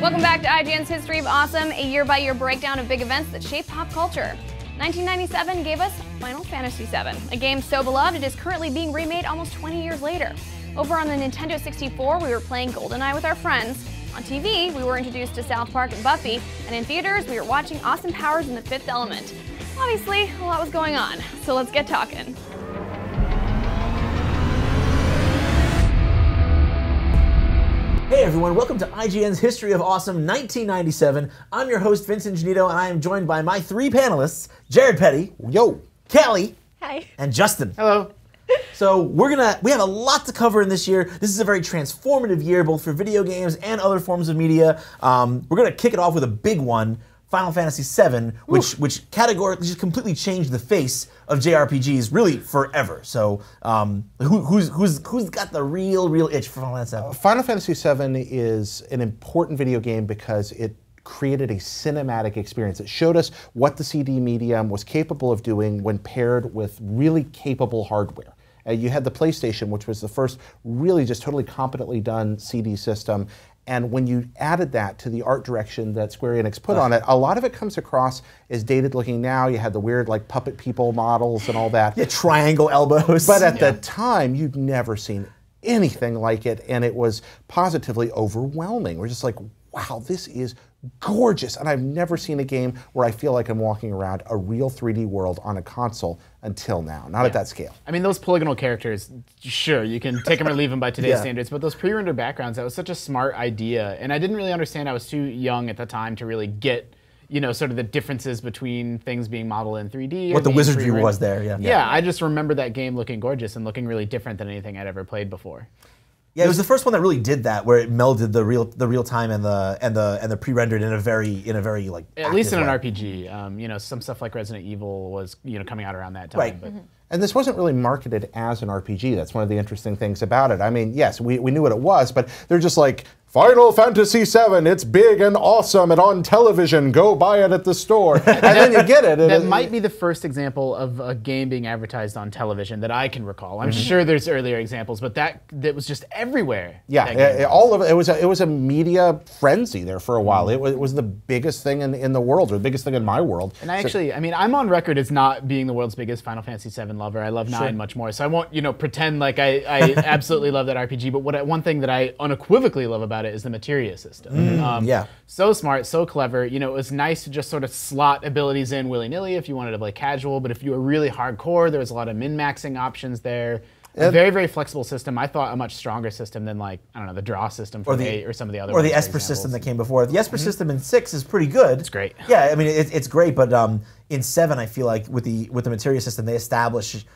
Welcome back to IGN's History of Awesome, a year-by-year breakdown of big events that shape pop culture. 1997 gave us Final Fantasy VII, a game so beloved it is currently being remade almost 20 years later. Over on the Nintendo 64, we were playing GoldenEye with our friends. On TV, we were introduced to South Park and Buffy, and in theaters, we were watching Austin Powers in The Fifth Element. Obviously, a lot was going on, so let's get talking. Hey everyone, welcome to IGN's History of Awesome 1997. I'm your host, Vincent Janito, and I am joined by my three panelists, Jared Petty. Yo. Kelly. Hi. And Justin. Hello. So we have a lot to cover in this year. This is a very transformative year, both for video games and other forms of media. We're gonna kick it off with a big one, Final Fantasy VII, which categorically just completely changed the face of JRPGs really forever. So who's got the real itch for Final Fantasy VII? Final Fantasy VII is an important video game because it created a cinematic experience. It showed us what the CD medium was capable of doing when paired with really capable hardware. You had the PlayStation, which was the first really just totally competently done CD system. And when you added that to the art direction that Square Enix put on it, a lot of it comes across as dated looking now. You had the weird like puppet people models and all that. Yeah, triangle elbows. But at the time, you'd never seen anything like it, and it was positively overwhelming. We're just like, wow, this is gorgeous. And I've never seen a game where I feel like I'm walking around a real 3D world on a console until now, not at that scale. I mean, those polygonal characters, sure, you can take them or leave them by today's standards, but those pre-rendered backgrounds, that was such a smart idea. And I didn't really understand, I was too young at the time to really get, you know, sort of the differences between things being modeled in 3D. What the wizardry was there, Yeah, I just remember that game looking gorgeous and looking really different than anything I'd ever played before. Yeah, it was the first one that really did that, where it melded the real time and the pre-rendered in a very like at least in an way. RPG. You know, some stuff like Resident Evil was coming out around that time. Right. But. And this wasn't really marketed as an RPG. That's one of the interesting things about it. I mean, yes, we knew what it was, but they're just like, Final Fantasy VII, it's big and awesome and on television, go buy it at the store. And then you get it. That might be the first example of a game being advertised on television that I can recall. I'm sure there's earlier examples, but that was just everywhere. Yeah, all of it. It was a media frenzy there for a while. It was the biggest thing in the world, or the biggest thing in my world. And I mean, I'm on record as not being the world's biggest Final Fantasy VII lover. I love 9 much more, so I won't pretend like I absolutely love that RPG. But one thing that I unequivocally love about it is the materia system. So smart, so clever. You know, it was nice to just sort of slot abilities in willy-nilly if you wanted to play casual, but if you were really hardcore, there was a lot of min-maxing options there. A very, very flexible system. I thought a much stronger system than, like, I don't know, the draw system from 8 or some of the other ones. Or the Esper system that came before. The Esper system in 6 is pretty good. It's great. Yeah, I mean, it's great, but in 7, I feel like with the materia system, they established,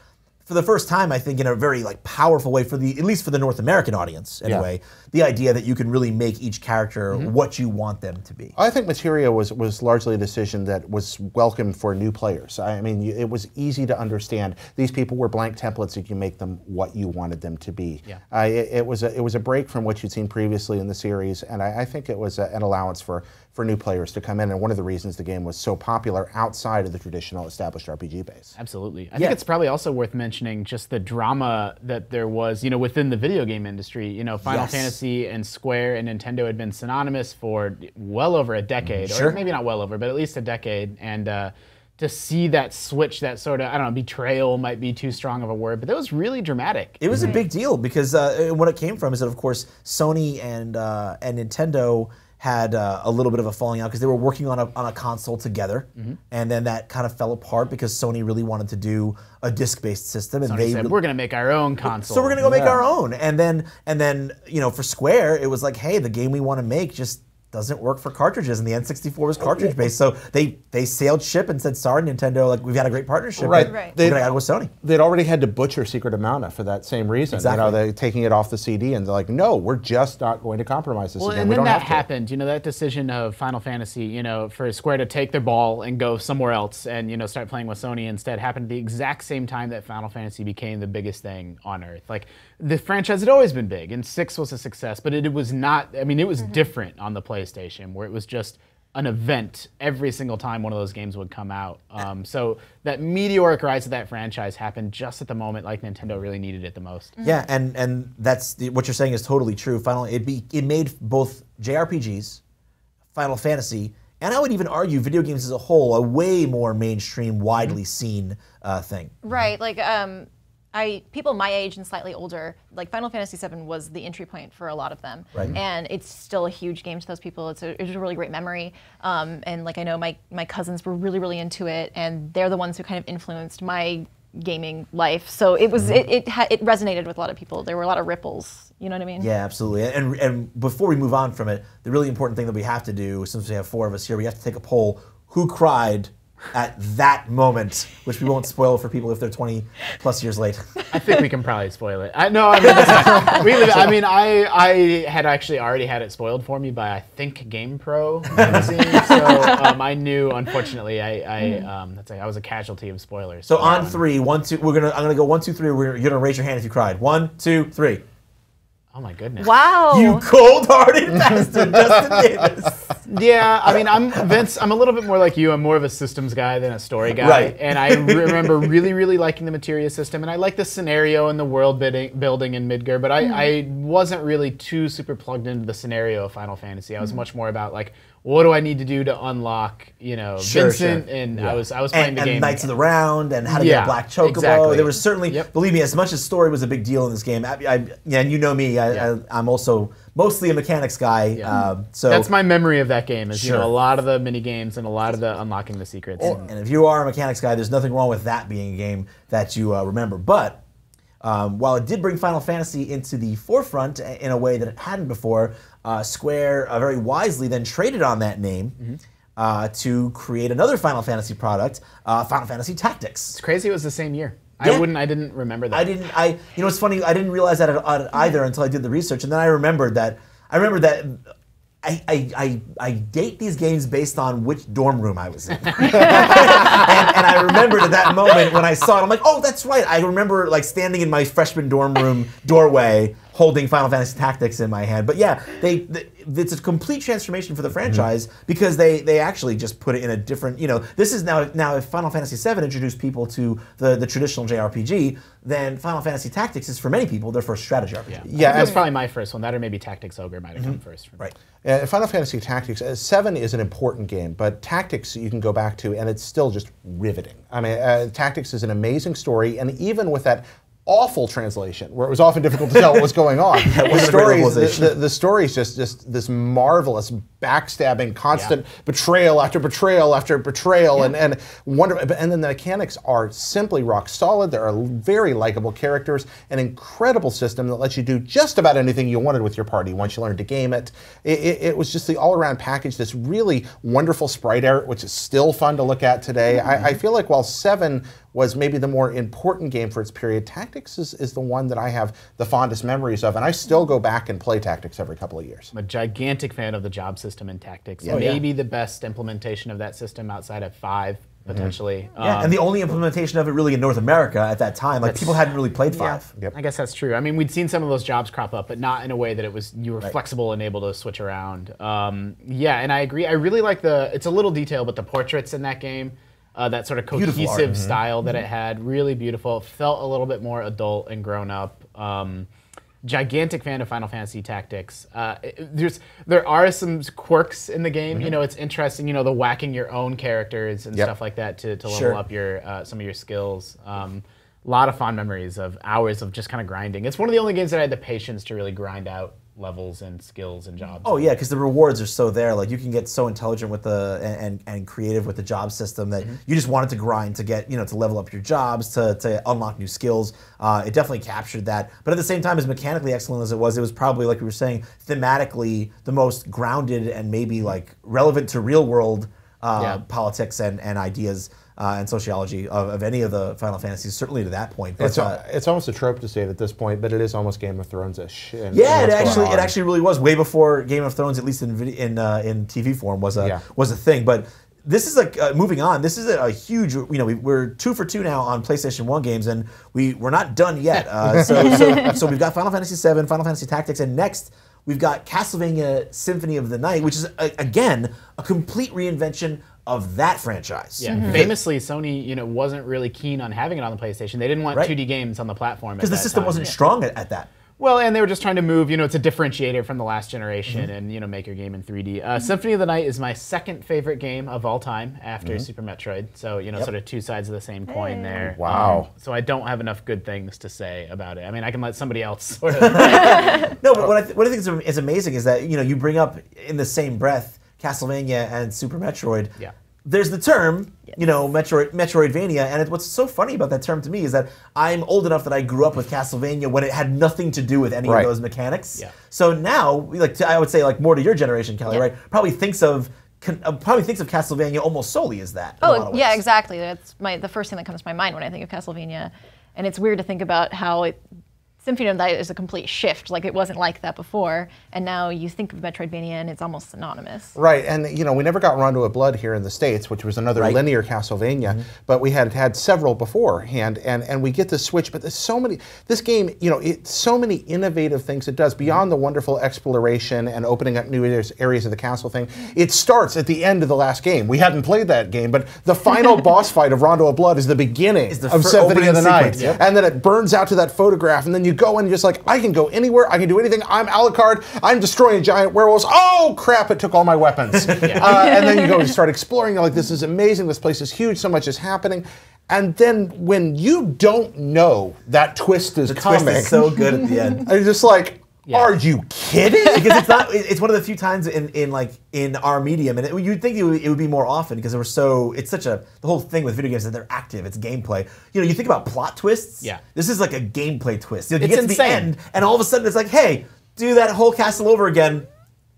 for the first time, I think, in a very like powerful way, at least for the North American audience, anyway, the idea that you can really make each character what you want them to be. I think materia was largely a decision that was welcome for new players. I mean, it was easy to understand. These people were blank templates. You can make them what you wanted them to be. Yeah. It was a break from what you'd seen previously in the series, and I think it was an allowance for new players to come in, and one of the reasons the game was so popular outside of the traditional established RPG base. Absolutely. I think it's probably also worth mentioning just the drama that there was, within the video game industry. Final Fantasy and Square and Nintendo had been synonymous for well over a decade, or maybe not well over, but at least a decade, and to see that switch, that sort of, I don't know, betrayal might be too strong of a word, but that was really dramatic. It was a big deal because what it came from is that, of course, Sony and Nintendo had a little bit of a falling out because they were working on a console together, and then that kind of fell apart because Sony really wanted to do a disc-based system, and Sony said, we're going to make our own console. So we're going to go make our own, and then for Square, it was like, hey, the game we want to make just doesn't work for cartridges, and the N64 was cartridge based, so they sailed ship and said, sorry, Nintendo, like we've had a great partnership, right? We're gonna go with Sony. They'd already had to butcher Secret of Mana for that same reason. Exactly. They're taking it off the CD, and they're like, no, we're just not going to compromise this again. And we then don't that have to. happened. That decision of Final Fantasy, for Square to take their ball and go somewhere else and start playing with Sony instead happened at the exact same time that Final Fantasy became the biggest thing on Earth. Like, the franchise had always been big, and 6 was a success, but it was not. I mean, it was different on the PlayStation, where it was just an event every single time one of those games would come out. So that meteoric rise of that franchise happened just at the moment like Nintendo really needed it the most. Yeah, and that's what you're saying is totally true. Finally, it made both JRPGs Final Fantasy, and I would even argue video games as a whole, a way more mainstream, widely seen thing. Right, like people my age and slightly older, like Final Fantasy VII was the entry point for a lot of them, Right. and it's still a huge game to those people. It was a really great memory, and like I know my cousins were really into it, and they're the ones who kind of influenced my gaming life. So it was it resonated with a lot of people. There were a lot of ripples. You know what I mean? Yeah, absolutely. And before we move on from it, the really important thing that we have to do, since we have 4 of us here, we have to take a poll. Who cried at that moment, which we won't spoil for people if they're 20 plus years late? I think we can probably spoil it. I had actually already had it spoiled for me by, I think, GamePro magazine. So I knew, unfortunately, I was a casualty of spoilers. So on 3, 1, 2, I'm gonna go 1, 2, 3. You're gonna raise your hand if you cried. 1, 2, 3. Oh my goodness. Wow. You cold-hearted bastard, Justin Davis. Yeah, I mean, I'm Vince. I'm a little bit more like you. I'm more of a systems guy than a story guy. Right. And I remember really liking the materia system, and I like the scenario and the world building in Midgar. But I wasn't really too super plugged into the scenario of Final Fantasy. I was much more about like, what do I need to do to unlock, Vincent? And I was playing the game. And Knights of the Round, and how to get a black chocobo. Exactly. There was certainly, believe me, as much as story was a big deal in this game. And you know me, I'm also mostly a mechanics guy. So that's my memory of that game. Is Sure. a lot of the mini games and a lot of the unlocking the secrets. And if you are a mechanics guy, there's nothing wrong with that being a game that you remember. But while it did bring Final Fantasy into the forefront in a way that it hadn't before, Square very wisely then traded on that name to create another Final Fantasy product, Final Fantasy Tactics. It's crazy it was the same year. Yeah. I didn't remember that. It's funny, I didn't realize that either until I did the research, and then I remembered that I date these games based on which dorm room I was in. and I remembered at that moment when I saw it, I'm like, oh, that's right. I remember like standing in my freshman dorm room doorway holding Final Fantasy Tactics in my hand. But yeah, it's a complete transformation for the franchise because they actually just put it in a different, this is now if Final Fantasy VII introduced people to the traditional JRPG, then Final Fantasy Tactics is for many people their first strategy RPG. Yeah, that's probably my first one. That or maybe Tactics Ogre might have come first. Right. Final Fantasy Tactics, 7 is an important game, but Tactics you can go back to, and it's still just riveting. I mean, Tactics is an amazing story, and even with that awful translation, where it was often difficult to tell what was going on. The story is just this marvelous backstabbing, constant betrayal after betrayal after betrayal, and wonderful. And then the mechanics are simply rock solid. There are very likable characters, an incredible system that lets you do just about anything you wanted with your party once you learned to game it. It was just the all-around package. This really wonderful sprite art, which is still fun to look at today. I feel like while 7 was maybe the more important game for its period, Tactics is the one that I have the fondest memories of, and I still go back and play Tactics every couple of years. I'm a gigantic fan of the job system in Tactics. Maybe the best implementation of that system outside of 5, potentially. Yeah, and the only implementation of it really in North America at that time. Like people hadn't really played 5. Yep. I guess that's true. I mean, we'd seen some of those jobs crop up, but not in a way that it was you were flexible and able to switch around. Yeah, and I agree. I really like it's a little detail, but the portraits in that game. That sort of cohesive style that it had, really beautiful. Felt a little bit more adult and grown up. Gigantic fan of Final Fantasy Tactics. There are some quirks in the game. It's interesting. The whacking your own characters and stuff like that to level up your some of your skills. A lot of fond memories of hours of just kind of grinding. It's one of the only games that I had the patience to really grind out levels and skills and jobs. Oh yeah, because the rewards are so there. Like you can get so intelligent with and creative with the job system that you just wanted to grind to get to level up your jobs, to unlock new skills. It definitely captured that. But at the same time, as mechanically excellent as it was probably, like we were saying, thematically the most grounded and maybe like relevant to real world politics and ideas. And sociology of any of the Final Fantasies, certainly to that point. But, it's almost a trope to say it at this point, but it is almost Game of Thrones-ish. Yeah, it actually really was way before Game of Thrones, at least in TV form, was a thing. But this is like moving on. This is a huge. We're 2 for 2 now on PlayStation 1 games, and we're not done yet. So we've got Final Fantasy VII, Final Fantasy Tactics, and next we've got Castlevania Symphony of the Night, which is again a complete reinvention of that franchise. Yeah, famously, Sony, wasn't really keen on having it on the PlayStation. They didn't want 2D games on the platform because the system wasn't strong at that. Well, and they were just trying to move, it's a differentiator from the last generation and, make your game in 3D. Symphony of the Night is my second favorite game of all time after Super Metroid. So, sort of two sides of the same coin there. Wow. So I don't have enough good things to say about it. I mean, I can let somebody else sort of... No, but what I think is amazing is that, you bring up in the same breath Castlevania and Super Metroid. Yeah. There's the term, Metroidvania, and what's so funny about that term to me is that I'm old enough that I grew up with Castlevania when it had nothing to do with any of those mechanics. Yeah. So now, I would say, more to your generation, Kelly, right? Probably thinks of Castlevania almost solely as that. Oh, yeah, exactly. That's the first thing that comes to my mind when I think of Castlevania, and it's weird to think about how Symphony of the Night is a complete shift. It wasn't like that before, and now you think of Metroidvania and it's almost synonymous. Right, and we never got Rondo of Blood here in the States, which was another linear Castlevania, but we had several beforehand, and we get the switch. But there's so many. This game, it's so many innovative things it does beyond the wonderful exploration and opening up new areas of the castle thing. It starts at the end of the last game. We hadn't played that game, but the final boss fight of Rondo of Blood is the beginning of Symphony of the Night, and then it burns out to that photograph, and then you go and you're just like, I can go anywhere, I can do anything, I'm Alucard, I'm destroying giant werewolves, oh crap, it took all my weapons. And then you go and start exploring, you're like, this is amazing, this place is huge, so much is happening. And then when you don't know that twist is coming. Twist is so good at the end. You're just like, are you kidding? Because it's one of the few times in our medium, and you'd think it would be more often because the whole thing with video games is that they're active, it's gameplay. You think about plot twists. Yeah. This is like a gameplay twist. You get to the end, and all of a sudden it's like, hey, do that whole castle over again.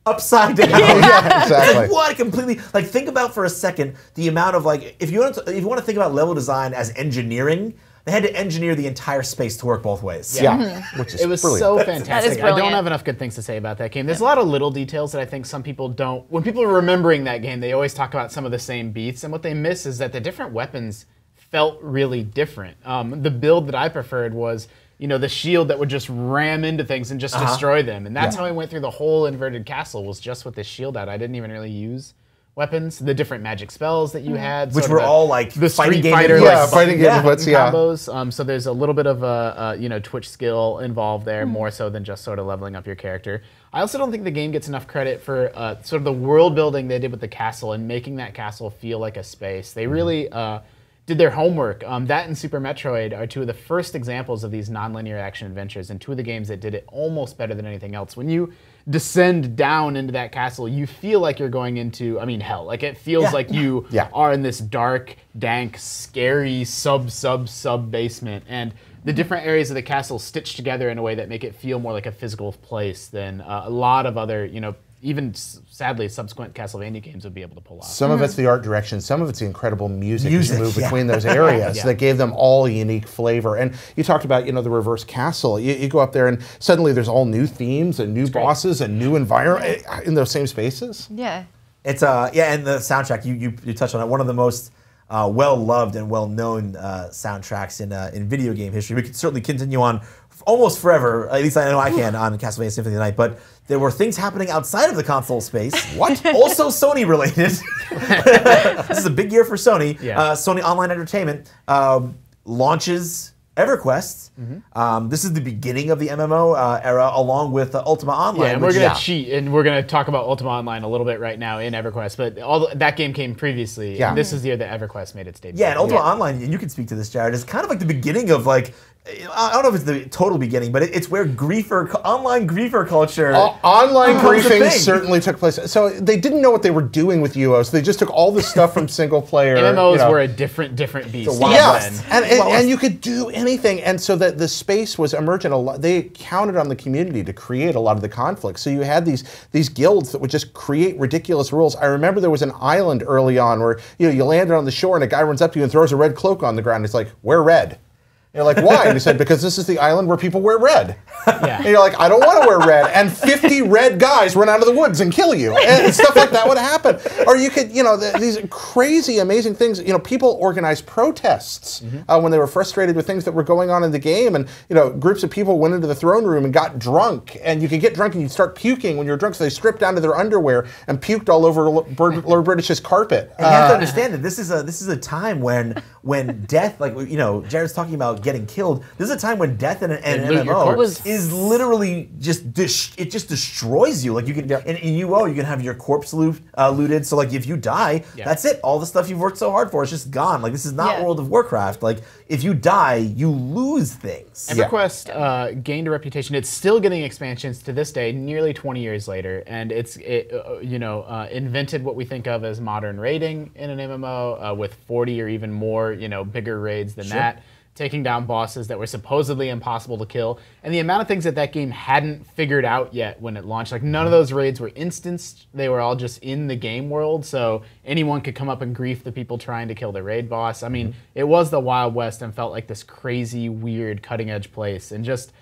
Upside down. Yeah, exactly. What completely think about for a second the amount of if you want to think about level design as engineering. They had to engineer the entire space to work both ways. Yeah, which is it was brilliant. so fantastic. I don't have enough good things to say about that game. There's a lot of little details that I think some people don't. When people are remembering that game, they always talk about some of the same beats, and what they miss is that the different weapons felt really different. The build that I preferred was, the shield that would just ram into things and just destroy them, and that's how I went through the whole inverted castle, was just with this shield out. I didn't even really use weapons, the different magic spells that you had, which were all the fighting Street Fighter, fighting game inputs, combos. So there's a little bit of a Twitch skill involved there, more so than just sort of leveling up your character. I also don't think the game gets enough credit for sort of the world building they did with the castle and making that castle feel like a space. They really did their homework. That and Super Metroid are two of the first examples of these non-linear action adventures, and two of the games that did it almost better than anything else. When you descend down into that castle, you feel like you're going into, hell. It feels like you are in this dark, dank, scary sub basement, and the different areas of the castle stitched together in a way that make it feel more like a physical place than a lot of other, even sadly subsequent Castlevania games would be able to pull off. Some of it's the art direction, some of it's the incredible music as you move between those areas that gave them all a unique flavor. And you talked about, the reverse castle. You go up there and suddenly there's all new themes and new bosses and new environment in those same spaces. Yeah. It's and the soundtrack, you touched on it, one of the most well-loved and well-known soundtracks in video game history. We could certainly continue on almost forever, at least I know I can, on Castlevania Symphony of the Night, but there were things happening outside of the console space. What? Also Sony related. This is a big year for Sony. Sony Online Entertainment launches Everquest. This is the beginning of the MMO era, along with Ultima Online. Yeah, and we're going to cheat, and we're going to talk about Ultima Online a little bit right now in Everquest, but that game came previously, and this is the year that Everquest made its debut. Yeah, and Ultima Online, and you can speak to this, Jared, is kind of like the beginning of I don't know if it's the total beginning, but it's where online griefer culture. Online griefing certainly took place. So they didn't know what they were doing with UO, so they just took all the stuff from single player. MMOs were a different beast. And you could do anything, and so that the space was emergent. They counted on the community to create a lot of the conflict. So you had these guilds that would just create ridiculous rules. I remember there was an island early on where you landed on the shore and a guy runs up to you and throws a red cloak on the ground. It's like, wear red. You're like, why? And he said, because this is the island where people wear red. And you're like, I don't want to wear red. And 50 red guys run out of the woods and kill you. And stuff like that would happen. Or you could, these crazy, amazing things. People organized protests when they were frustrated with things that were going on in the game. And, groups of people went into the throne room and got drunk. And you could get drunk and you'd start puking when you're drunk. So they stripped down to their underwear and puked all over Lord British's carpet. And you have to understand that this is a time when death, Jared's talking about getting killed. This is a time when death in an loot your MMO corpse. is literally just it just destroys you. Like you can in UO you can have your corpse looted. So like if you die, that's it. All the stuff you've worked so hard for is just gone. Like this is not World of Warcraft. Like if you die, you lose things. EverQuest gained a reputation. It's still getting expansions to this day, nearly 20 years later, and it invented what we think of as modern raiding in an MMO with 40 or even more, bigger raids than that, taking down bosses that were supposedly impossible to kill, and the amount of things that game hadn't figured out yet when it launched. Like none of those raids were instanced; they were all just in the game world, so anyone could come up and grief the people trying to kill the raid boss. I mean, it was the Wild West and felt like this crazy, weird, cutting-edge place, and just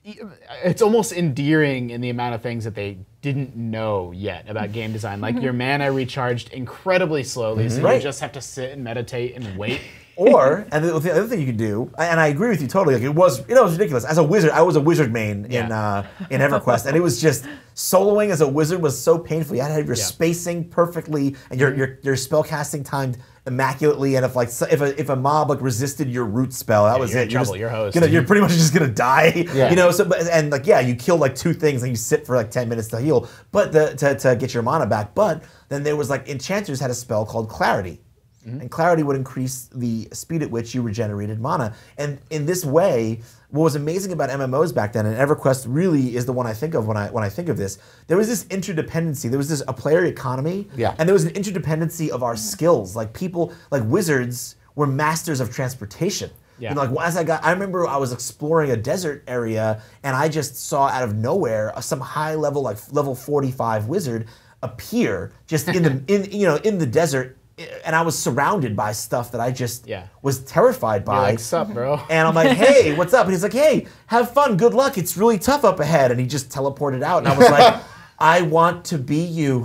it's almost endearing in the amount of things that they didn't know yet about game design. Like your mana recharged incredibly slowly, so you just have to sit and meditate and wait. And the other thing you can do, and I agree with you totally, like it was ridiculous. As a wizard, I was a wizard main in EverQuest, and it was just soloing as a wizard was so painful. You had to have your spacing perfectly and your spell casting timed immaculately, and if a mob like resisted your root spell, that was you're it. In trouble. You're host. You're pretty much just gonna die. You kill like 2 things and you sit for like 10 minutes to heal, but to get your mana back. But then there was like enchanters had a spell called Clarity. And Clarity would increase the speed at which you regenerated mana. And in this way, what was amazing about MMOs back then, and EverQuest really is the one I think of when I think of this, there was this interdependency. There was a player economy, and there was an interdependency of our skills. Like people, like wizards, were masters of transportation. Yeah. I remember I was exploring a desert area, and I just saw out of nowhere some high level, like level 45 wizard appear just in the desert. And I was surrounded by stuff that I just was terrified by. You're like, sup, bro? And I'm like, hey, what's up? And he's like, hey, have fun, good luck. It's really tough up ahead. And he just teleported out. And I was like, I want to be you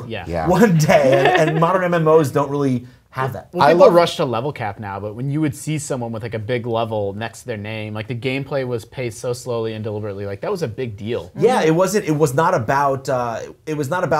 one day. And modern MMOs don't really have that. Well, people rush to level cap now, but when you would see someone with like a big level next to their name, like the gameplay was paced so slowly and deliberately, like that was a big deal. Yeah, it was not about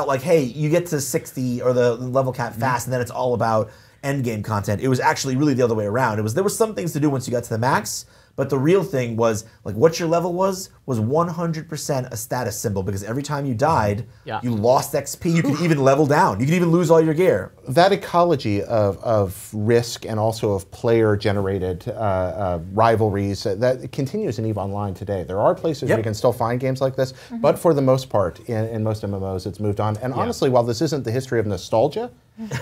like, hey, you get to 60 or the level cap fast, and then it's all about end game content. It was actually really the other way around. There were some things to do once you got to the max, but the real thing was like what your level was 100% a status symbol, because every time you died, you lost XP. You could even level down. You could even lose all your gear. That ecology of risk and also of player-generated rivalries, that continues in EVE Online today. There are places where you can still find games like this, but for the most part, in most MMOs, it's moved on. And honestly, while this isn't the history of nostalgia,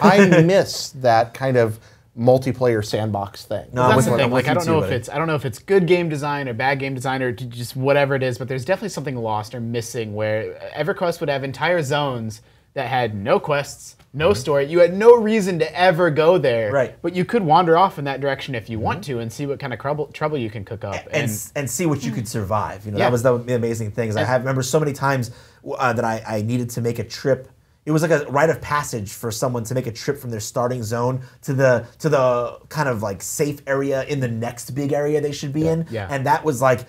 I miss that kind of multiplayer sandbox thing. No, that's the thing. Like I don't know if it's good game design or bad game design or just whatever it is, but there's definitely something lost or missing where EverQuest would have entire zones that had no quests, no story. You had no reason to ever go there, but you could wander off in that direction if you want to and see what kind of trouble you can cook up and see what you could survive. That was the amazing thing. I remember so many times that I needed to make a trip. It was like a rite of passage for someone to make a trip from their starting zone to the kind of like safe area in the next big area they should be in. Yeah. And that was like,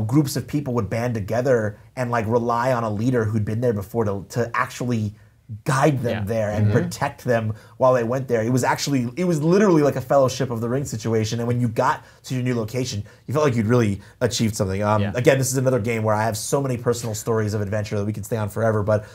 groups of people would band together and like rely on a leader who'd been there before to actually guide them there and protect them while they went there. It was literally like a Fellowship of the Ring situation. And when you got to your new location, you felt like you'd really achieved something. Again, this is another game where I have so many personal stories of adventure that we could stay on forever. But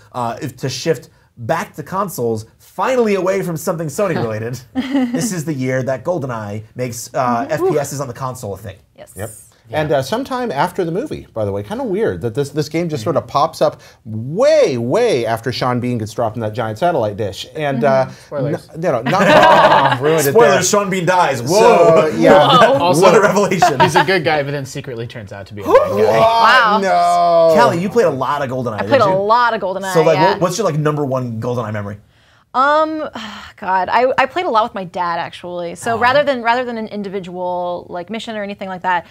to shift back to consoles, finally away from something Sony related. This is the year that GoldenEye makes FPSs on the console a thing. Yes. Yep. And sometime after the movie, by the way, kind of weird that this game just sort of pops up way after Sean Bean gets dropped in that giant satellite dish. And spoilers. Not ruined it there. Spoilers: Sean Bean dies. Whoa! So, yeah. Also, what a revelation! He's a good guy, but then secretly turns out to be a bad guy. Wow. No. Callie, you played a lot of GoldenEye. I played a lot of GoldenEye. So, like, what's your like #1 GoldenEye memory? God, I played a lot with my dad actually. So rather than an individual like mission or anything like that,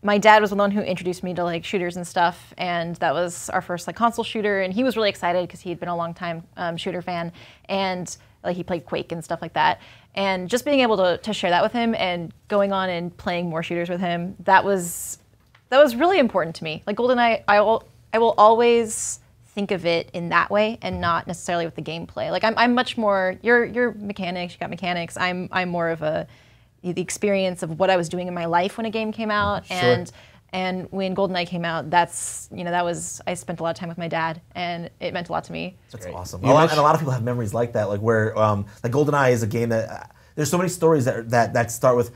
my dad was the one who introduced me to like shooters and stuff, and that was our first like console shooter. And he was really excited because he had been a long time shooter fan, and like he played Quake and stuff like that. And just being able to share that with him and going on and playing more shooters with him, that was really important to me. Like GoldenEye, I will always think of it in that way and not necessarily with the gameplay. Like I'm much more, you're mechanics, you got mechanics. I'm more of a the experience of what I was doing in my life when a game came out. And when GoldenEye came out, that's I spent a lot of time with my dad, and it meant a lot to me. That's awesome. And a lot of people have memories like that, like where like GoldenEye is a game that there's so many stories that start with.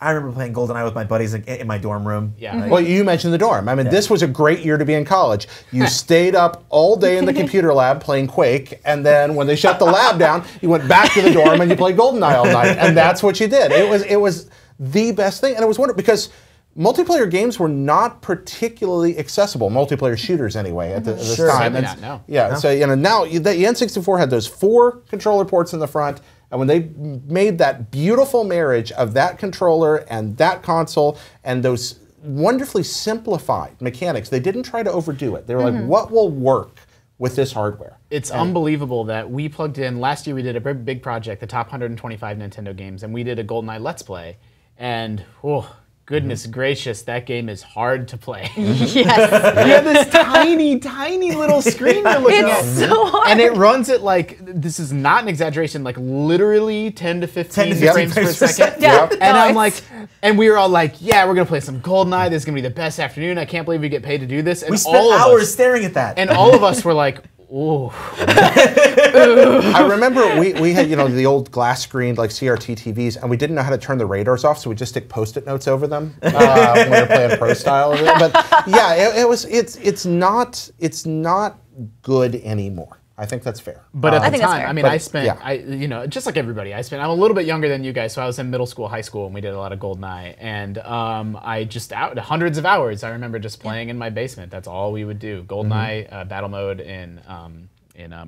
I remember playing GoldenEye with my buddies in my dorm room. Yeah. Well, you mentioned the dorm. I mean, this was a great year to be in college. You stayed up all day in the computer lab playing Quake, and then when they shut the lab down, you went back to the dorm and you played GoldenEye all night, and that's what you did. It was the best thing, and it was wonderful because multiplayer games were not particularly accessible, multiplayer shooters anyway, at this time. Certainly not, no. Yeah, so now the N64 had those 4 controller ports in the front, and when they made that beautiful marriage of that controller and that console and those wonderfully simplified mechanics, they didn't try to overdo it. They were like, what will work with this hardware? It's unbelievable that we plugged in, last year we did a big project, the top 125 Nintendo games, and we did a GoldenEye Let's Play, and goodness gracious, that game is hard to play. Yes. You have this tiny, tiny little screen you're looking at. It's so hard. And it runs at like, this is not an exaggeration, like literally 10 to 15 frames per second. Yeah. And I'm like, and we were all like, yeah, we're gonna play some GoldenEye, this is gonna be the best afternoon, I can't believe we get paid to do this. And we spent hours staring at that. And all of us were like, ooh. I remember we had the old glass screened like CRT TVs, and we didn't know how to turn the radars off, so we just stick Post-it notes over them when we were playing pro style. But yeah, it's not good anymore. I think that's fair. But at the that's time, fair. I mean, I spent, just like everybody, I'm a little bit younger than you guys, so I was in middle school, high school, and we did a lot of GoldenEye, and I just hundreds of hours. I remember just playing in my basement. That's all we would do. GoldenEye, battle mode in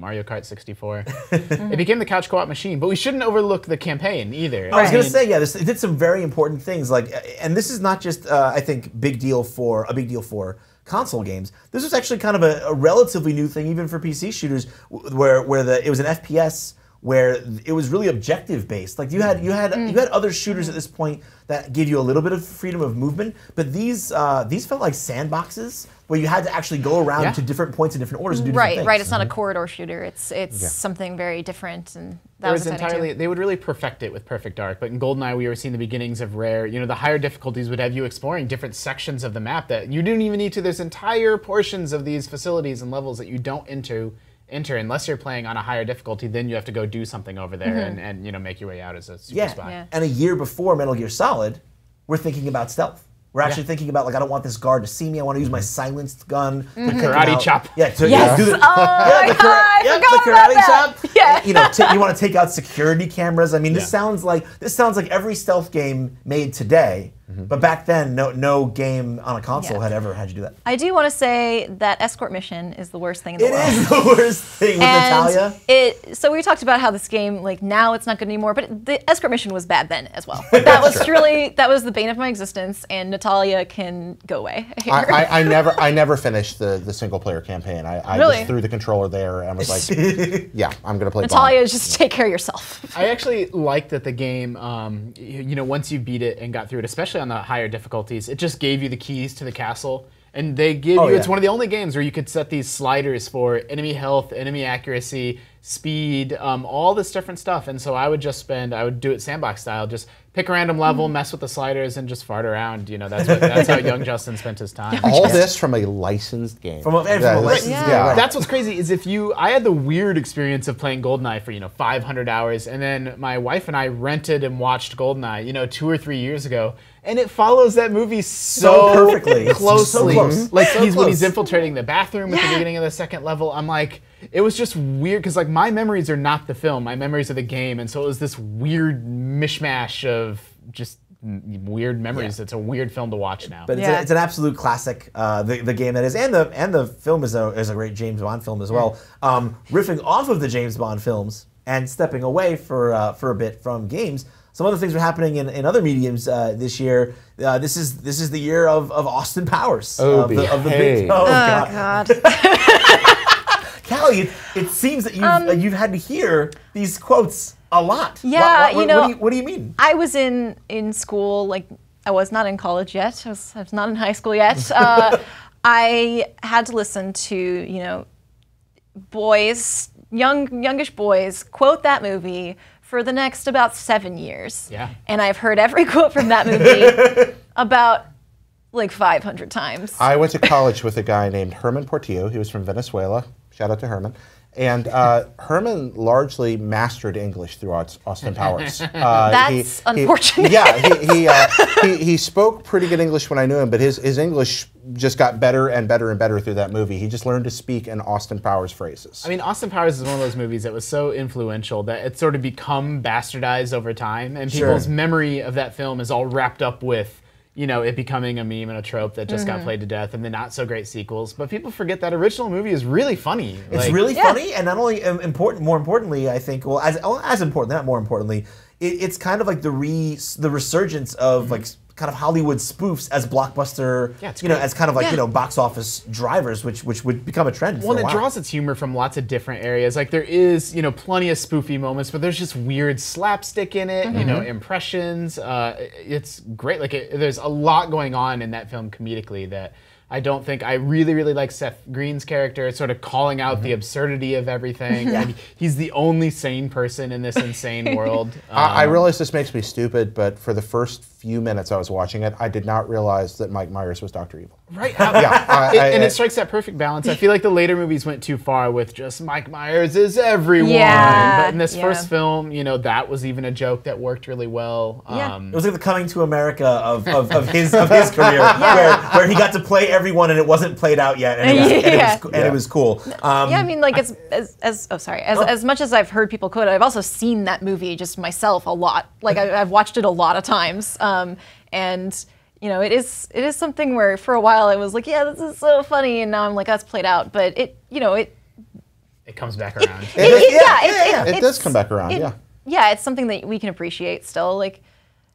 Mario Kart 64. It became the couch co-op machine, but we shouldn't overlook the campaign either. I was going to say, it did some very important things, and this is not just, I think, a big deal for console games. This was actually kind of a relatively new thing, even for PC shooters, where it was an FPS where it was really objective based. Like you had other shooters at this point that gave you a little bit of freedom of movement, but these felt like sandboxes where you had to actually go around to different points in different orders and do different things. Right. It's not a corridor shooter. It's something very different, and that was exciting too. They would really perfect it with Perfect Dark. But in GoldenEye, we were seeing the beginnings of Rare. The higher difficulties would have you exploring different sections of the map that you didn't even need to. There's entire portions of these facilities and levels that you don't enter unless you're playing on a higher difficulty. Then you have to go do something over there and make your way out as a super spy. Yeah. And a year before Metal Gear Solid, we're thinking about stealth. We're actually thinking about, I don't want this guard to see me. I want to use my silenced gun. To karate chop. Yeah, do the karate chop. Yeah. You want to take out security cameras. I mean, this sounds like every stealth game made today. But back then, no game on a console had ever had you do that. I do want to say that escort mission is the worst thing in the world. It is the worst thing with Natalia. So we talked about how this game, now it's not good anymore, but the escort mission was bad then as well. That was the bane of my existence, and Natalia can go away. I never finished the single player campaign. I just threw the controller there and was like, yeah, I'm gonna play Natalia, just take care of yourself. I actually liked that the game, once you beat it and got through it, especially on the higher difficulties, it just gave you the keys to the castle. And they give you, it's one of the only games where you could set these sliders for enemy health, enemy accuracy, speed, all this different stuff. And so I would do it sandbox style, just pick a random level, mess with the sliders, and just fart around. That's how young Justin spent his time. All this from a licensed game. From a licensed game. Yeah. That's what's crazy is I had the weird experience of playing GoldenEye for 500 hours, and then my wife and I rented and watched GoldenEye 2 or 3 years ago, and it follows that movie so perfectly, closely. So close. When he's infiltrating the bathroom at the beginning of the second level, I'm like, it was just weird because my memories are not the film, my memories are the game, and so it was this weird mishmash of just weird memories. It's a weird film to watch now. But it's an absolute classic. The game that is, and the film is a great James Bond film as well. Riffing off of the James Bond films and stepping away for a bit from games. Some other things are happening in other mediums this year. This is the year of Austin Powers. Oh, of the big. Oh God. Callie, it seems that you've had to hear these quotes a lot. Yeah, what do you mean? I was in school, I was not in college yet. I was not in high school yet. I had to listen to boys, youngish boys, quote that movie for the next about 7 years. Yeah. And I've heard every quote from that movie about like 500 times. I went to college with a guy named Herman Portillo. He was from Venezuela. Shout out to Herman. And Herman largely mastered English through Austin Powers. That's unfortunate. He spoke pretty good English when I knew him, but his English just got better and better and better through that movie. He just learned to speak in Austin Powers phrases. I mean, Austin Powers is one of those movies that was so influential that it's sort of become bastardized over time, and people's memory of that film is all wrapped up with, you know, it becoming a meme and a trope that just got played to death, and the not so great sequels. But people forget that original movie is really funny. It's really funny, and not only important. More importantly, I think, well, as important, not more importantly, it's kind of like the resurgence of like kind of Hollywood spoofs as blockbuster, you know, as kind of like you know box office drivers, which would become a trend. Well, it draws its humor from lots of different areas. Like there is, you know, plenty of spoofy moments, but there's just weird slapstick in it. You know, impressions. It's great. Like there's a lot going on in that film comedically that I don't think I really like Seth Green's character. It's sort of calling out the absurdity of everything. And he's the only sane person in this insane world. I realize this makes me stupid, but for the first few minutes I was watching it, I did not realize that Mike Myers was Dr. Evil. Right. And it strikes that perfect balance. I feel like the later movies went too far with just Mike Myers is everyone. Yeah, but in this first film, you know, that was even a joke that worked really well. It was like the Coming to America of his career, where he got to play everyone and it wasn't played out yet, and it was cool. I mean, like as much as I've heard people quote it, I've also seen that movie just myself a lot. Like I've watched it a lot of times, and you know, it is something where for a while I was like, yeah, this is so funny, and now I'm like, that's played out. But it comes back around. It does come back around. Yeah, it's something that we can appreciate still, like.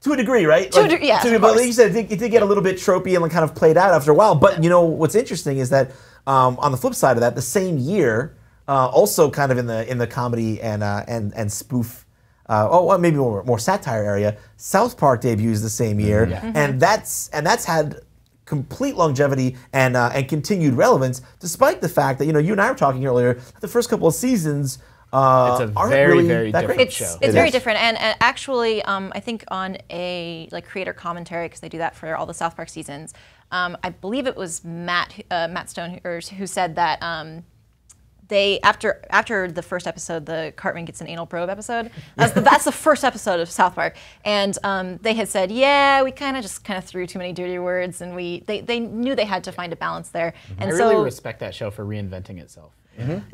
To a degree, right? To a degree, yes, of but course. like you said, it did get a little bit tropey and like kind of played out after a while. But you know what's interesting is that on the flip side of that, the same year, also kind of in the comedy and spoof, maybe more satire area, South Park debuts the same year, and that's had complete longevity and continued relevance, despite the fact that, you know, you and I were talking earlier, the first couple of seasons. It's a very different show. It's very different, and actually, I think on a creator commentary, because they do that for all the South Park seasons. I believe it was Matt Stone who said that they after the first episode, the Cartman gets an anal probe episode. That's the first episode of South Park, and they had said, yeah, we kind of threw too many dirty words, and they knew they had to find a balance there. And I really respect that show for reinventing itself.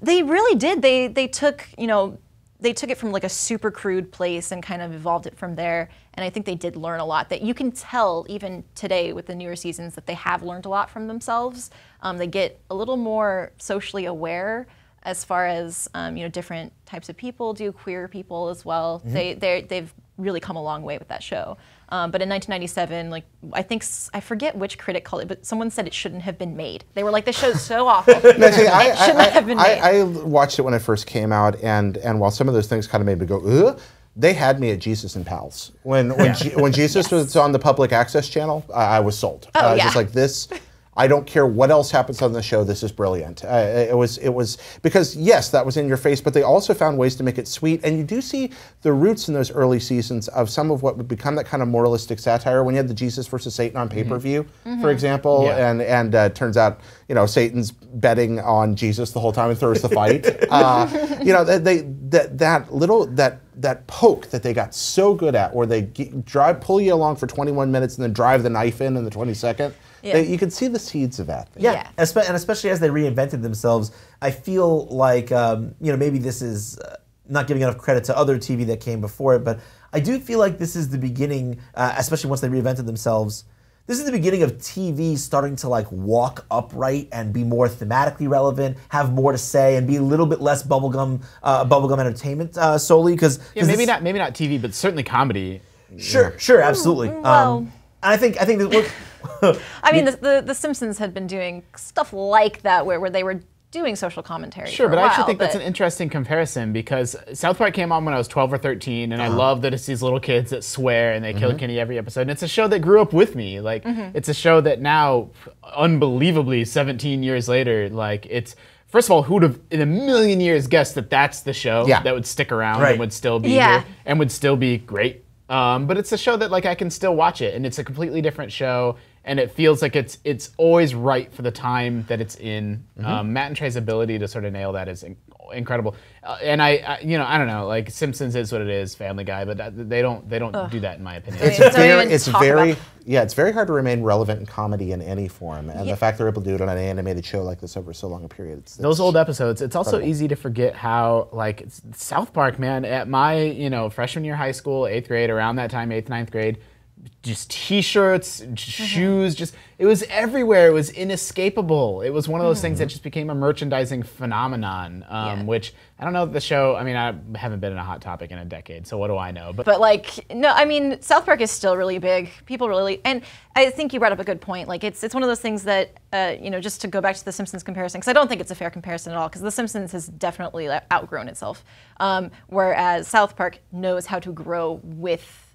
They really did. They took it from like a super crude place and kind of evolved it from there. And I think they did learn a lot. That you can tell even today with the newer seasons that they have learned a lot from themselves. They get a little more socially aware as far as different types of people do, queer people as well. They've really come a long way with that show. But in 1997, I forget which critic called it, but someone said it shouldn't have been made. They were like, this show's so awful. It should not have been made. I watched it when it first came out, and while some of those things kind of made me go, ugh, they had me at Jesus and Pals. When Jesus was on the public access channel, I was sold. Just like this. I don't care what else happens on the show. This is brilliant. It was because yes, that was in your face, but they also found ways to make it sweet. And you do see the roots in those early seasons of some of what would become that kind of moralistic satire. When you had the Jesus versus Satan on pay-per-view, for example, and turns out Satan's betting on Jesus the whole time and throws the fight. That poke that they got so good at, where they pull you along for 21 minutes and then drive the knife in the 22nd. You can see the seeds of that. And especially as they reinvented themselves, I feel like maybe this is not giving enough credit to other TV that came before it, but I do feel like this is the beginning, especially once they reinvented themselves. This is the beginning of TV starting to walk upright and be more thematically relevant, have more to say, and be a little bit less bubblegum entertainment solely. Because maybe not TV, but certainly comedy. Sure, absolutely. Well, I think that. I mean, the Simpsons had been doing stuff like that, where they were doing social commentary. Sure, for a but I actually while, think that's an interesting comparison, because South Park came on when I was 12 or 13, and I love that it's these little kids that swear and they kill Kenny every episode. And it's a show that grew up with me. It's a show that now, unbelievably, 17 years later, it's first of all, who would have in a million years guessed that that's the show Yeah. that would stick around Right. and would still be Yeah. here and would still be great. But it's a show that like I can still watch it, and it's a completely different show, and it feels like it's always right for the time that it's in. Matt and Trey's ability to sort of nail that is incredible. And I don't know, like Simpsons is what it is, Family Guy, but they don't do that in my opinion. It's very hard to remain relevant in comedy in any form, and the fact they're able to do it on an animated show like this over so long a period. Those old episodes. It's also easy to forget how like South Park, man. At my freshman year high school, 8th grade, around that time, 8th, 9th grade. Just T-shirts, shoes, just it was everywhere. It was inescapable. It was one of those things that just became a merchandising phenomenon. Which I don't know the show. I mean, I haven't been in a Hot Topic in a decade, so what do I know? But like, no, I mean, South Park is still really big. People really, and I think you brought up a good point. Like, it's one of those things that, just to go back to the Simpsons comparison, because I don't think it's a fair comparison at all, because the Simpsons has definitely outgrown itself, whereas South Park knows how to grow with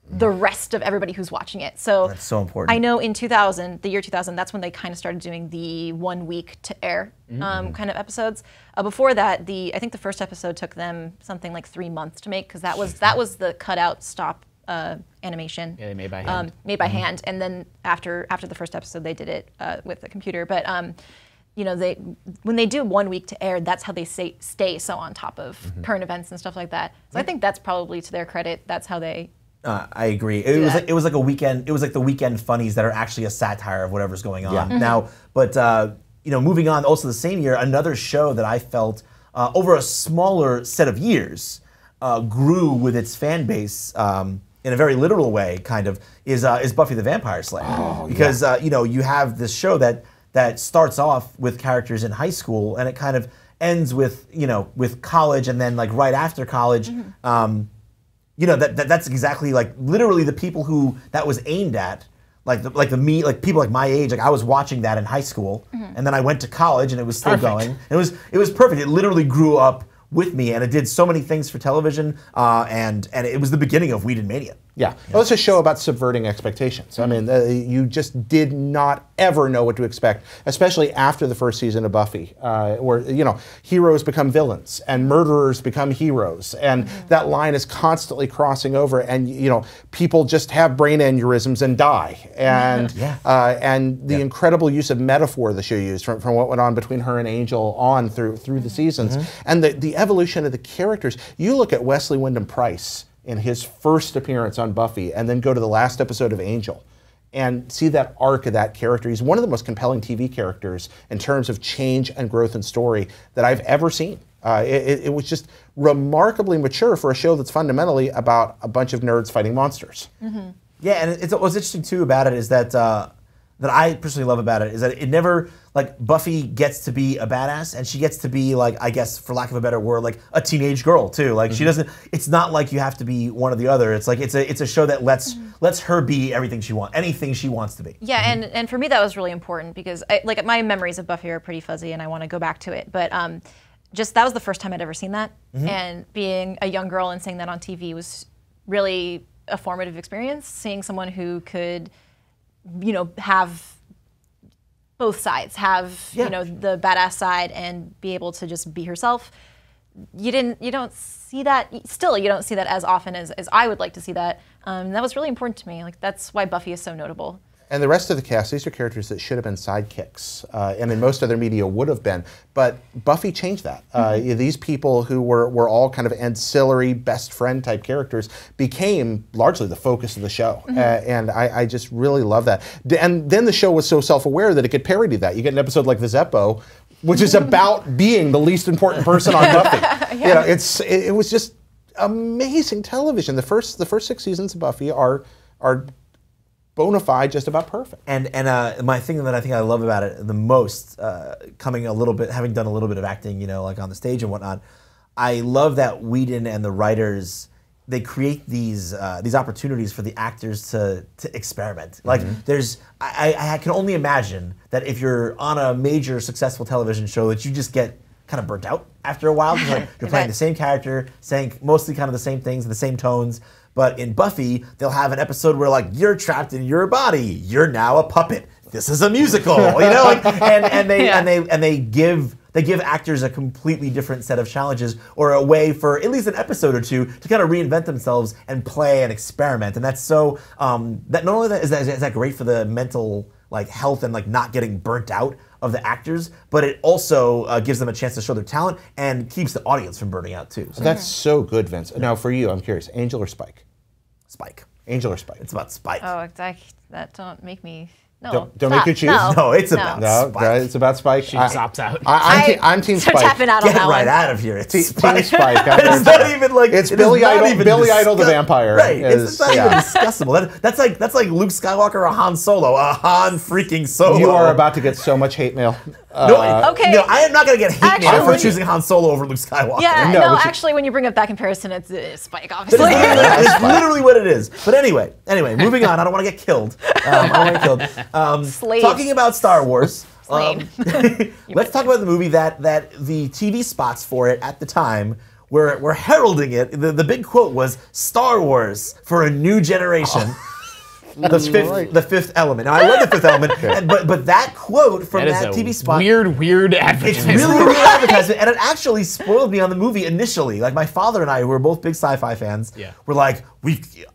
the rest of everybody who's watching it. So That's so important. I know in the year 2000, that's when they kind of started doing the 1 week to air kind of episodes. Before that, I think the first episode took them something like 3 months to make, because that was the cutout stop animation. Yeah, they made by hand. Made by hand, and then after the first episode, they did it with the computer. But when they do 1 week to air, that's how they stay so on top of current events and stuff like that. So I think that's probably to their credit. That's how they. I agree. It was like a weekend. It was like the weekend funnies that are actually a satire of whatever's going on now. But moving on, also the same year, another show that I felt over a smaller set of years grew with its fan base in a very literal way. Kind of is Buffy the Vampire Slayer, because you have this show that starts off with characters in high school, and it kind of ends with college, and then like right after college. That's exactly like literally the people who that was aimed at, like people like my age. Like I was watching that in high school, and then I went to college, and it was still going. It was perfect. It literally grew up with me, and it did so many things for television, and it was the beginning of Whedon Mania. Yeah. Well, it's a show about subverting expectations. I mean, you just did not ever know what to expect, especially after the first season of Buffy, where, heroes become villains and murderers become heroes. And that line is constantly crossing over, and, people just have brain aneurysms and die. And and the incredible use of metaphor the show used from what went on between her and Angel on through the seasons. And the evolution of the characters. You look at Wesley Wyndham-Pryce in his first appearance on Buffy, and then go to the last episode of Angel, and see that arc of that character. He's one of the most compelling TV characters in terms of change and growth and story that I've ever seen. It was just remarkably mature for a show that's fundamentally about a bunch of nerds fighting monsters. Yeah, and what's interesting too about it is that that I personally love about it is that it never, like, Buffy gets to be a badass, and she gets to be, like, I guess, for lack of a better word, like a teenage girl too. Like she doesn't. It's not like you have to be one or the other. It's like it's a show that lets her be everything she wants, anything she wants to be. Yeah, and for me that was really important, because my memories of Buffy are pretty fuzzy, and I want to go back to it. But just that was the first time I'd ever seen that, and being a young girl and seeing that on TV was really a formative experience. Seeing someone who could, have both sides, have the badass side and be able to just be herself. You don't see that. Still, you don't see that as often as I would like to see that. That was really important to me. Like, that's why Buffy is so notable. And the rest of the cast, these are characters that should have been sidekicks, and in most other media would have been. But Buffy changed that. These people who were all kind of ancillary best friend type characters became largely the focus of the show. And I just really love that. And then the show was so self-aware that it could parody that. You get an episode like The Zeppo, which is about being the least important person on Buffy. It was just amazing television. The first 6 seasons of Buffy are bona fide, just about perfect. And my thing that I think I love about it the most, having done a little bit of acting, like on the stage and whatnot, I love that Whedon and the writers, they create these opportunities for the actors to experiment. Like I can only imagine that if you're on a major successful television show that you just get kind of burnt out after a while, because you're playing the same character, saying mostly kind of the same things, the same tones. But in Buffy, they'll have an episode where, like, you're trapped in your body. You're now a puppet. This is a musical, and they give they give actors a completely different set of challenges, or a way for at least an episode or two to kind of reinvent themselves and play and experiment. And that's so that not only that is that great for the mental like health and like not getting burnt out of the actors, but it also gives them a chance to show their talent and keeps the audience from burning out too. So. That's so good, Vince. Now for you, I'm curious, Angel or Spike? Spike. Angel or Spike? It's about Spike. Oh, that don't make me. No, Don't make you choose? No, it's about Spike. No, it's about Spike. She just opts out. I'm Team Spike. Tapping out on Get that right one. out of here. It's Team Spike. Spike. It's not even like it's Billy Idol. Billy Idol the vampire. Right. Is, it's not even discussable. That's like Luke Skywalker or Han Solo. A Han freaking Solo. You are about to get so much hate mail. Okay. No, I am not going to get hate mail for Actually- choosing Han Solo over Luke Skywalker. Yeah, No, no, which is- actually, when you bring up that comparison, it's Spike, That is obviously. it's literally what it is. But anyway, moving on. I don't want to get killed. I don't want to get killed. Slave. Talking about Star Wars. Slain. Let's talk about the movie that the TV spots for it at the time were heralding it. The big quote was "Star Wars for a new generation." The fifth element. Now I love the Fifth Element, but that quote from that is a TV spot. weird It's advertisement. really weird advertisement, and it actually spoiled me on the movie initially. Like my father and I, who were both big sci-fi fans, were like,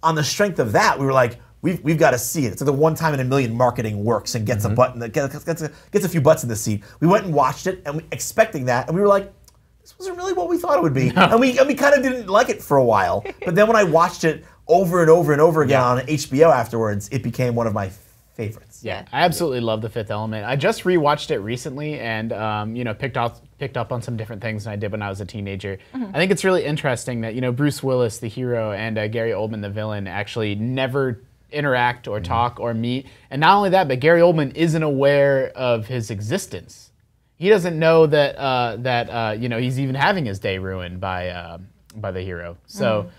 on the strength of that, we were like, we've got to see it. It's like the one time in a million marketing works and gets a button that gets a few butts in the seat. We went and watched it, and expecting that, and we were like, this wasn't really what we thought it would be, and we kind of didn't like it for a while. But then when I watched it over and over and over again on HBO afterwards, it became one of my favorites. Yeah, I absolutely love The Fifth Element. I just rewatched it recently and picked up on some different things than I did when I was a teenager. I think it's really interesting that Bruce Willis, the hero, and Gary Oldman, the villain, actually never interact or talk or meet. And not only that, but Gary Oldman isn't aware of his existence. He doesn't know that he's even having his day ruined by the hero. So.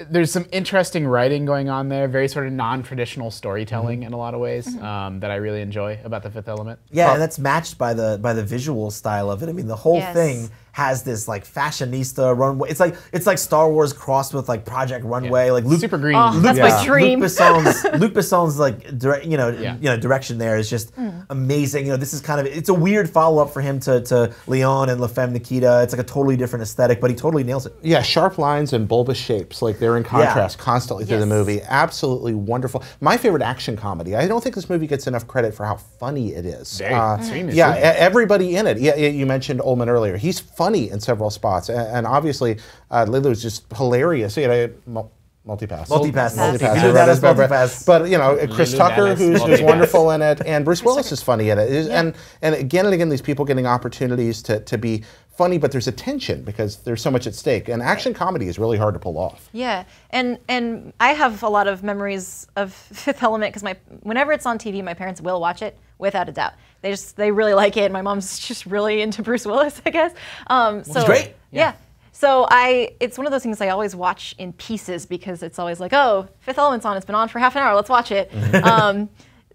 There's some interesting writing going on there, very sort of non-traditional storytelling in a lot of ways that I really enjoy about The Fifth Element. Yeah, and that's matched by the visual style of it. I mean, the whole thing has this like fashionista runway. It's like Star Wars crossed with like Project Runway, like Luke, Super green. Oh, that's my dream. Luc Besson's like direction there is just amazing. This is it's a weird follow up for him to Leon and La Femme Nikita. It's like a totally different aesthetic, but he totally nails it. Yeah, sharp lines and bulbous shapes, like they're in contrast constantly through the movie. Absolutely wonderful. My favorite action comedy. I don't think this movie gets enough credit for how funny it is. Everybody in it. Yeah, you mentioned Ullman earlier. He's funny in several spots, and obviously Lilu's just hilarious. Multipass. But Chris Tucker, who's wonderful in it, and Bruce Willis is funny in it. And again, these people getting opportunities to be funny, but there's a tension because there's so much at stake. And action comedy is really hard to pull off. Yeah, and I have a lot of memories of Fifth Element because whenever it's on TV, my parents will watch it without a doubt. They really like it. My mom's just really into Bruce Willis, I guess. So great. Yeah. So it's one of those things I always watch in pieces because it's always like, oh, Fifth Element's on. It's been on for half an hour. Let's watch it.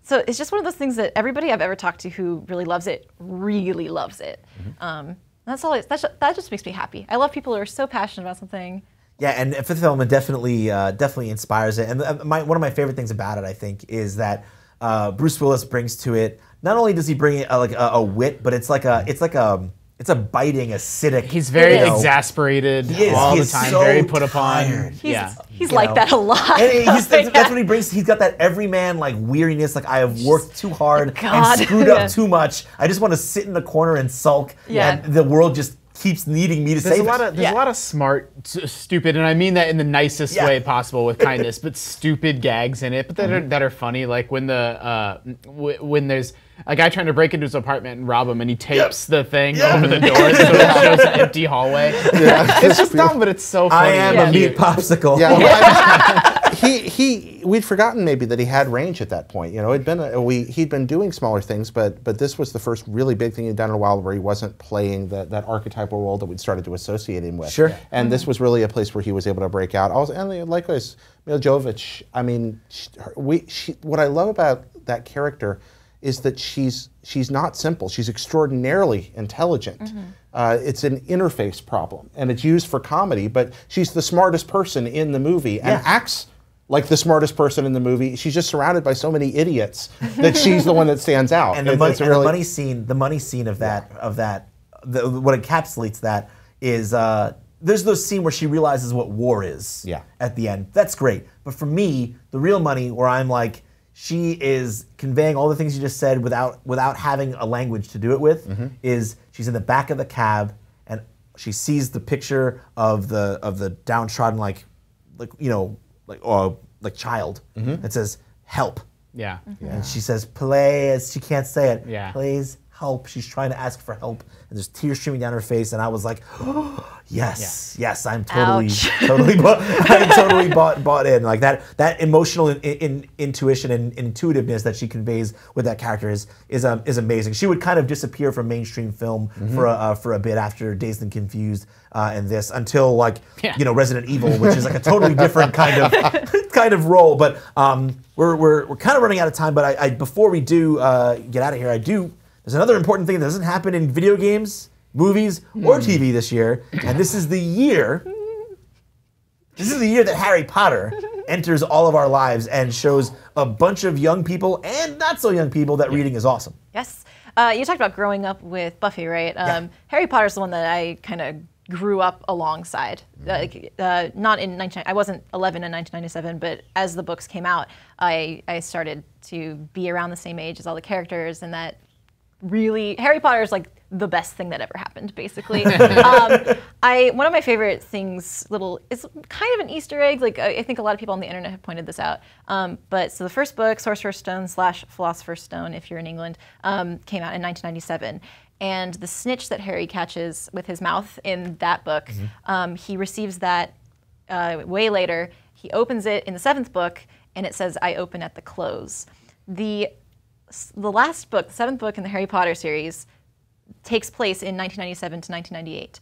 So it's just one of those things that everybody I've ever talked to who really loves it really loves it. That's all. That just makes me happy. I love people who are so passionate about something. Yeah, and Fifth Element definitely inspires it. And one of my favorite things about it, I think, is that Bruce Willis brings to it. Not only does he bring a wit, but it's a biting, acidic. He's very exasperated all the time, so very put upon. Tired. He's like that a lot. And that's what he brings. He's got that everyman like weariness. Like I have worked too hard and screwed up too much. I just want to sit in the corner and sulk. And the world just keeps needing me to save it. There's a lot of smart, stupid, and I mean that in the nicest way possible with kindness, but stupid gags in it, but that are funny. Like when when there's a guy trying to break into his apartment and rob him, and he tapes the thing over the door so it shows an empty hallway. It's just dumb, but it's so funny. I am a meat popsicle. We'd forgotten maybe that he had range at that point. He'd been doing smaller things, but this was the first really big thing he'd done in a while where he wasn't playing that archetypal role that we'd started to associate him with. Sure. And this was really a place where he was able to break out. And likewise, Mila Jovovich. I mean, what I love about that character is that she's not simple. She's extraordinarily intelligent. It's an interface problem, and it's used for comedy, but she's the smartest person in the movie and acts like the smartest person in the movie. She's just surrounded by so many idiots that she's the one that stands out. And the money scene of that what encapsulates that is there's those scene where she realizes what war is at the end. That's great. But for me, the real money where I'm like, she is conveying all the things you just said without having a language to do it with, is she's in the back of the cab and she sees the picture of the downtrodden like child. It says help. Yeah. And she says, please, she can't say it. Yeah. Please help. She's trying to ask for help. And there's tears streaming down her face. And I was like, oh, yes, I'm totally bought in. Like that emotional intuition and intuitiveness that she conveys with that character is amazing. She would kind of disappear from mainstream film for a bit after Dazed and Confused and this until Resident Evil, which is like a totally different kind of role. But we're kind of running out of time. But I before we do get out of here, there's another important thing that doesn't happen in video games, movies, or TV this year, and this is the year that Harry Potter enters all of our lives and shows a bunch of young people and not so young people that reading is awesome. Yes. You talked about growing up with Buffy, right? Harry Potter's the one that I kind of grew up alongside. Not in I wasn't 11 in 1997, but as the books came out, I started to be around the same age as all the characters, and that really, Harry Potter is like the best thing that ever happened, basically. One of my favorite things, it's kind of an Easter egg. Like I think a lot of people on the internet have pointed this out. But so the first book, Sorcerer's Stone / Philosopher's Stone, if you're in England, came out in 1997. And the snitch that Harry catches with his mouth in that book, he receives that way later. He opens it in the 7th book, and it says, "I open at the close." The last book, the 7th book in the Harry Potter series, takes place in 1997 to 1998.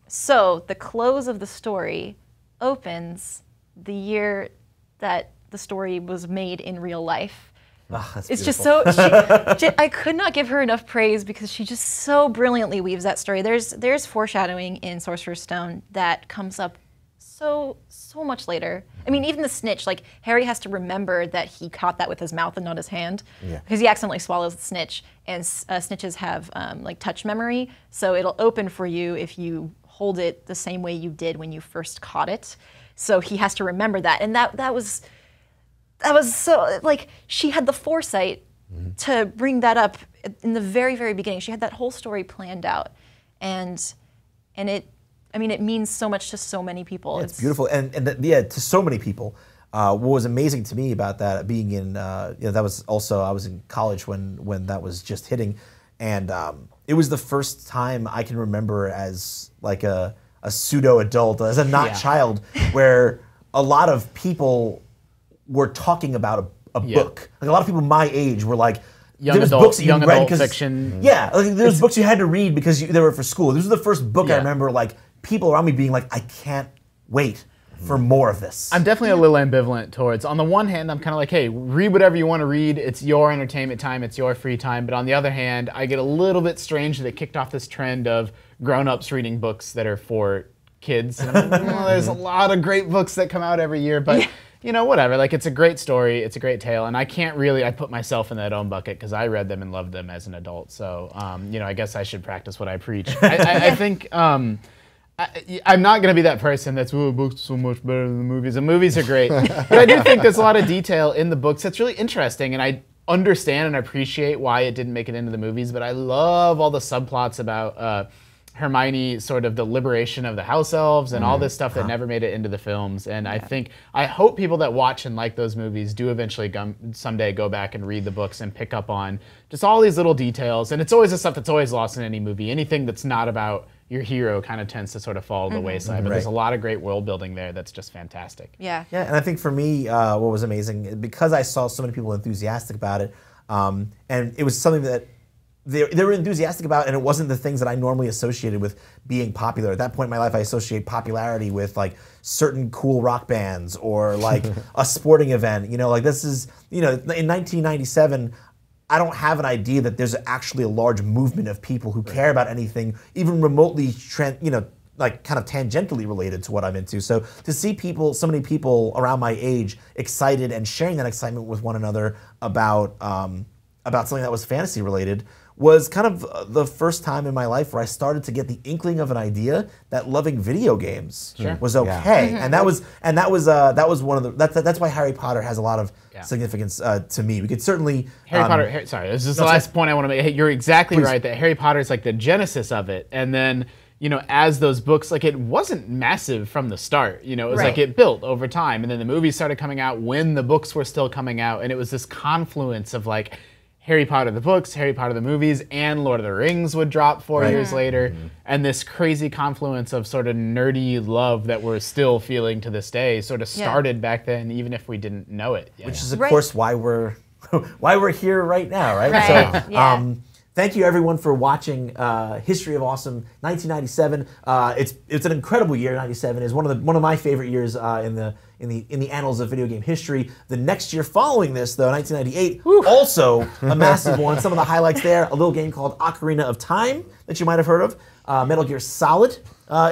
So the close of the story opens the year that the story was made in real life. It's beautiful. just so, I could not give her enough praise because she just so brilliantly weaves that story. There's foreshadowing in Sorcerer's Stone that comes up so much later. I mean, even the snitch, like Harry has to remember that he caught that with his mouth and not his hand, because he accidentally swallows the snitch, and snitches have like touch memory, so it'll open for you if you hold it the same way you did when you first caught it. So he has to remember that, and that was so, like, she had the foresight to bring that up in the very, very beginning. She had that whole story planned out, and it means so much to so many people. It's beautiful, and to so many people. What was amazing to me about that, being in, that was also, I was in college when that was just hitting, and it was the first time I can remember as like a pseudo adult, as a not child, where a lot of people were talking about a book. Like a lot of people my age were like, young adult fiction. Yeah, like there's books you had to read because they were for school. This was the first book I remember like people around me being like, I can't wait for more of this. I'm definitely a little ambivalent towards, on the one hand, I'm kind of like, hey, read whatever you want to read. It's your entertainment time. It's your free time. But on the other hand, I get a little bit strange that it kicked off this trend of grown-ups reading books that are for kids. And I'm like, well, there's a lot of great books that come out every year, but whatever. Like, it's a great story. It's a great tale. And I can't really, I put myself in that own bucket because I read them and loved them as an adult. So, I guess I should practice what I preach. I think... I'm not going to be that person that's, books are so much better than the movies. The movies are great. But I do think there's a lot of detail in the books that's really interesting, and I understand and appreciate why it didn't make it into the movies, but I love all the subplots about Hermione, sort of the liberation of the house elves and all this stuff that never made it into the films. And I hope people that watch and like those movies do eventually someday go back and read the books and pick up on just all these little details. And it's always the stuff that's always lost in any movie. Anything that's not about your hero kind of tends to sort of fall to the wayside. But there's a lot of great world building there that's just fantastic. Yeah. Yeah, and I think for me, what was amazing, because I saw so many people enthusiastic about it, and it was something that they were enthusiastic about, and it wasn't the things that I normally associated with being popular. At that point in my life, I associate popularity with like certain cool rock bands or like a sporting event. Like this is, in 1997, I don't have an idea that there's actually a large movement of people who care about anything, even remotely, like kind of tangentially related to what I'm into. So to see so many people around my age excited and sharing that excitement with one another about something that was fantasy related was kind of the first time in my life where I started to get the inkling of an idea that loving video games was okay, and that was one of the that's why Harry Potter has a lot of significance to me. We could certainly Harry Potter. Sorry, this is the last point I want to make. You're exactly right that Harry Potter is like the genesis of it, and then as those books, like it wasn't massive from the start. It was like it built over time, and then the movies started coming out when the books were still coming out, and it was this confluence of like Harry Potter the books, Harry Potter the movies, and Lord of the Rings would drop 4 years later, and this crazy confluence of sort of nerdy love that we're still feeling to this day sort of started back then, even if we didn't know it yet. Which is, of course, why we're here right now, right? So, thank you everyone for watching History of Awesome 1997. It's an incredible year. 97 is one of my favorite years in the annals of video game history. The next year following this, though, 1998, also a massive one. Some of the highlights there: a little game called Ocarina of Time that you might have heard of. Metal Gear Solid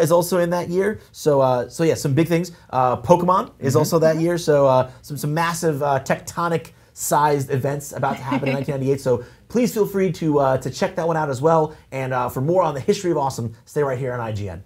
is also in that year. So yeah, some big things. Pokemon is also that year. So some massive tectonic-sized events about to happen in 1998. So please feel free to check that one out as well. And for more on the history of awesome, stay right here on IGN.